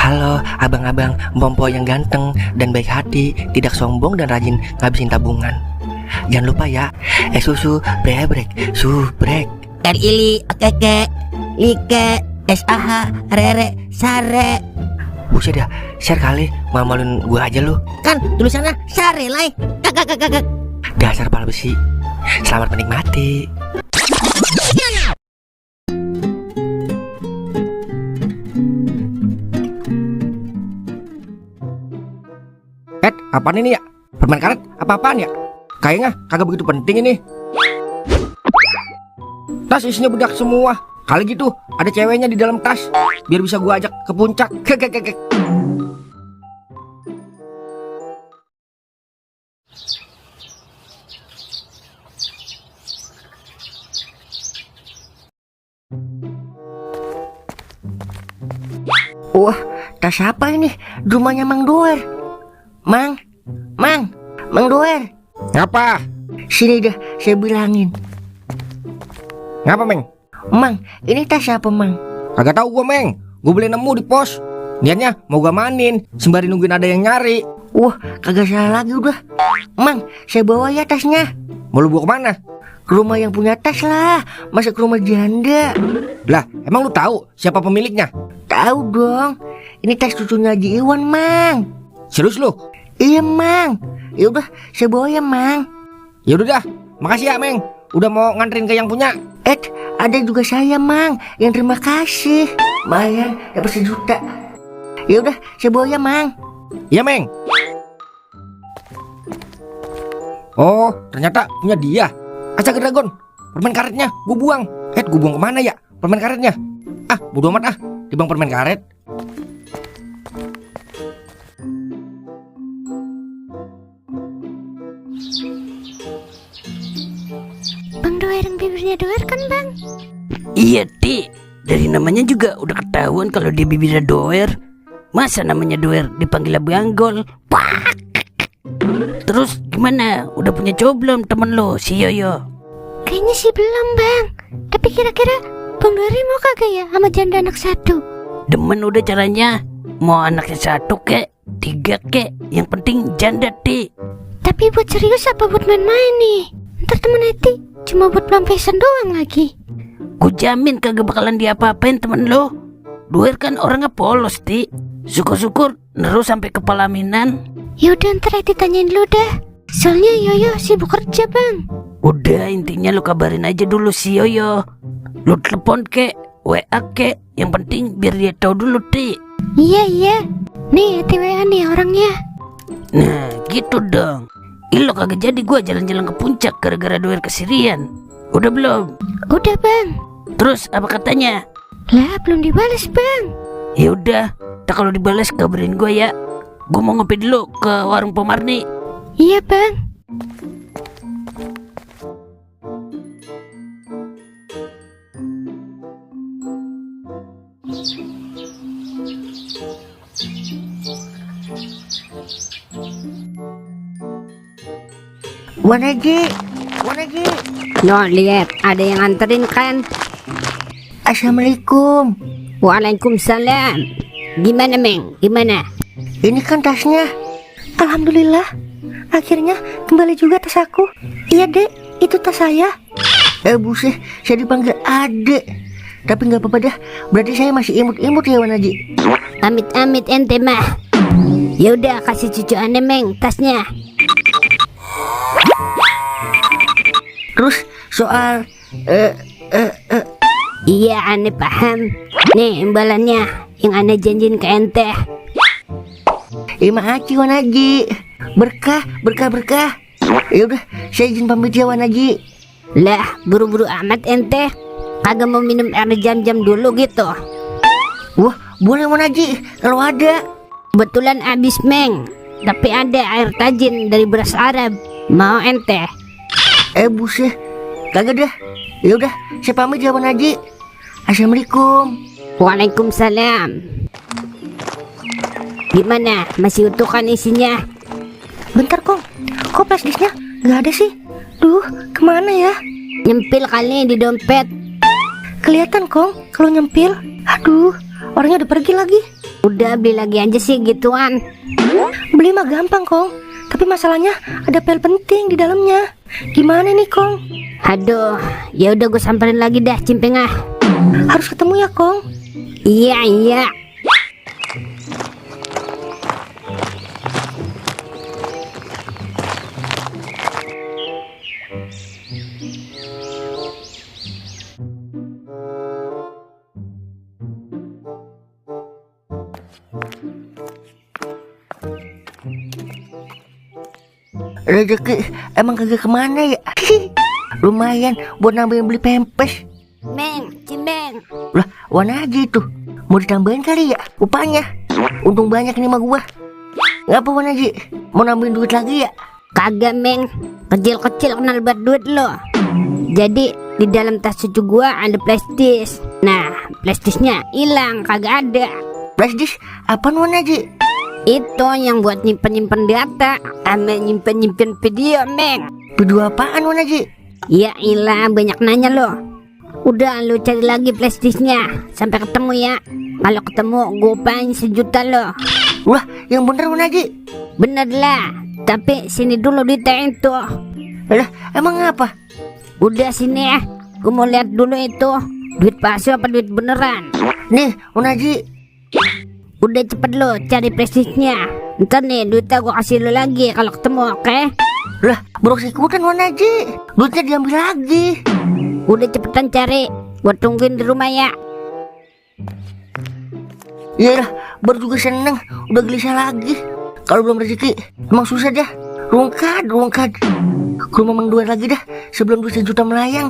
Halo abang-abang Mpompo yang ganteng dan baik hati, tidak sombong dan rajin ngabisin tabungan. Jangan lupa ya, susu brebrek, subrek. Ili, keke, like, SAH, rere, sare. Buset dah, share kali, malu-maluin gua aja lu. Kan tulisannya sare lai. Kakak. Dasar pala besi. Selamat menikmati. Apaan ini ya? Permen karet apa-apaan ya? Kayaknya kagak begitu penting ini. Tas isinya bedak semua. Kali gitu ada ceweknya di dalam tas, biar bisa gua ajak ke puncak. Wah, tas apa ini? Di rumahnya Mang Doer. Mang Doer. Ngapa? Sini dah, saya bilangin. Ngapa, Meng? Mang, ini tas apa, Mang? Kagak tahu gua, Meng. Gua beli nemu di pos. Niatnya mau gua manin, sembari nungguin ada yang nyari. Wah, kagak salah lagi udah. Mang, saya bawa ya tasnya. Mau lu bawa kemana? Ke rumah yang punya tas lah. Masa ke rumah janda? Lah, emang lu tahu siapa pemiliknya? Tahu dong. Ini tas cucunya Haji Iwan, Mang. Serius lu? Iya, Mang. Ya udah, saya bawa ya, Mang. Ya udah dah. Makasih ya, Meng. Udah mau nganterin ke yang punya. Ada juga saya, Mang, yang terima kasih. Lumayan, dapat 1 juta. Ya udah, saya bawa ya, Mang. Iya, Meng. Oh, ternyata punya dia. Astaga Dragon, permen karetnya gue buang. Gue buang kemana ya permen karetnya? Bodo amat dibang permen karet. Bang Doer yang bibirnya doer kan, Bang? Iya, Ti. Dari namanya juga udah ketahuan kalau dia bibirnya doer. Masa namanya doer dipanggil Banggol? Pak. Terus gimana? Udah punya cowok belum temen lo, si Yoyo? Kayaknya sih belum, Bang. Tapi kira-kira Bang Doer mau kagak ya sama janda anak 1? Demen udah caranya. Mau anaknya 1 kek, 3 kek, yang penting janda, Ti. Tapi buat serius apa buat main-main nih? Ntar temen Eti cuma buat pelampiasan doang lagi. Gue jamin kagak bakalan diapa-apain temen lo. Doer kan orangnya polos, Ti. Syukur-syukur nerus sampai ke pelaminan. Yaudah, ntar Eti tanyain dulu dah. Soalnya Yoyo sibuk kerja, Bang. Udah, intinya lu kabarin aja dulu si Yoyo. Lu telepon kek, WA kek, yang penting biar dia tahu dulu, Ti. Iya. Nih Eti WA nih orangnya. Nah, gitu dong. Lo kagak jadi gua jalan-jalan ke puncak gara-gara Doer kesirian. Udah belum? Udah, Bang. Terus apa katanya? Lah, belum dibales, Bang. Ya udah, tak kalau dibales kabarin gua ya. Gua mau ngopi dulu ke warung Pomarni. Iya, Bang. Wan Haji. No, lihat ada yang nganterin kan? Assalamualaikum. Waalaikumsalam. Gimana, Meng? Gimana? Ini kan tasnya. Alhamdulillah, akhirnya kembali juga tas aku. Iya, Dek, itu tas saya. Buset, saya dipanggil Adek. Tapi nggak apa-apa dah, berarti saya masih imut-imut ya, Wan Haji. Amit-amit ente mah. Ya udah, kasih cucu aneh, Meng, tasnya. Terus soal Iya, aneh paham. Nih imbalannya yang aneh janjiin ke ente. Makasih Wan Haji. Berkah. Ya udah, saya izin pamit ya, Wan Haji. Lah, buru-buru amat ente. Kagak mau minum air jam-jam dulu gitu? Wah, boleh Wan Haji kalau ada. Kebetulan abis, Meng. Tapi ada air tajin dari beras Arab. Mau ente? Buset, kagak dah. Ya udah, saya pamit ya, Wan Haji. Assalamualaikum. Waalaikumsalam. Gimana? Masih utuh kan isinya? Bentar, Kong. Kok plastiknya nggak ada sih? Duh, kemana ya? Nyempil kali di dompet. Kelihatan, Kong, kalau nyempil. Aduh, orangnya udah pergi lagi. Udah beli lagi aja sih gituan. Beli mah gampang, Kong. Tapi masalahnya ada file penting di dalamnya. Gimana nih, Kong? Aduh, ya udah gue samperin lagi dah Cimpeng ah. Harus ketemu ya, Kong. Iya. Rezeki emang kagak kemana ya? Lumayan buat nambahin beli pempes. Meng, Cimpeng. Lah, Wan aja itu. Mau ditambahin kali ya upahnya. Untung banyak nih mah gua. Ngapa Wan Haji? Mau nambahin duit lagi ya? Kagak Meng, kecil-kecil kenal buat duit lo. Jadi di dalam tas cucu gua ada plastis. Nah, plastisnya hilang, kagak ada. Flashdisk apaan Wan Haji? Itu yang buat nyimpen data sama nyimpen video Meng. Video apaan Wan Haji? Ya ilah, banyak nanya lo. Udah lu cari lagi plastisnya sampai ketemu ya. Kalau ketemu gue upahin 1 juta lo. Wah, yang bener Wan Haji. Bener lah, tapi sini dulu ditain tuh. Lah, emang apa? Udah sini ya, gue mau lihat dulu itu duit palsu apa duit beneran. Nih Wan Haji. Udah cepet lo cari plastisnya. Ntar nih duitnya gue kasih lo lagi kalau ketemu, oke? Lah, buruk ikutan Wan Haji. Duitnya diambil lagi. Udah cepetan cari, gue tungguin di rumah ya. Iyalah, baru juga seneng. Udah gelisah lagi. Kalau belum rezeki, emang susah dah. Rungkad. Ke rumah Mang Duer lagi dah sebelum duit 1 juta melayang.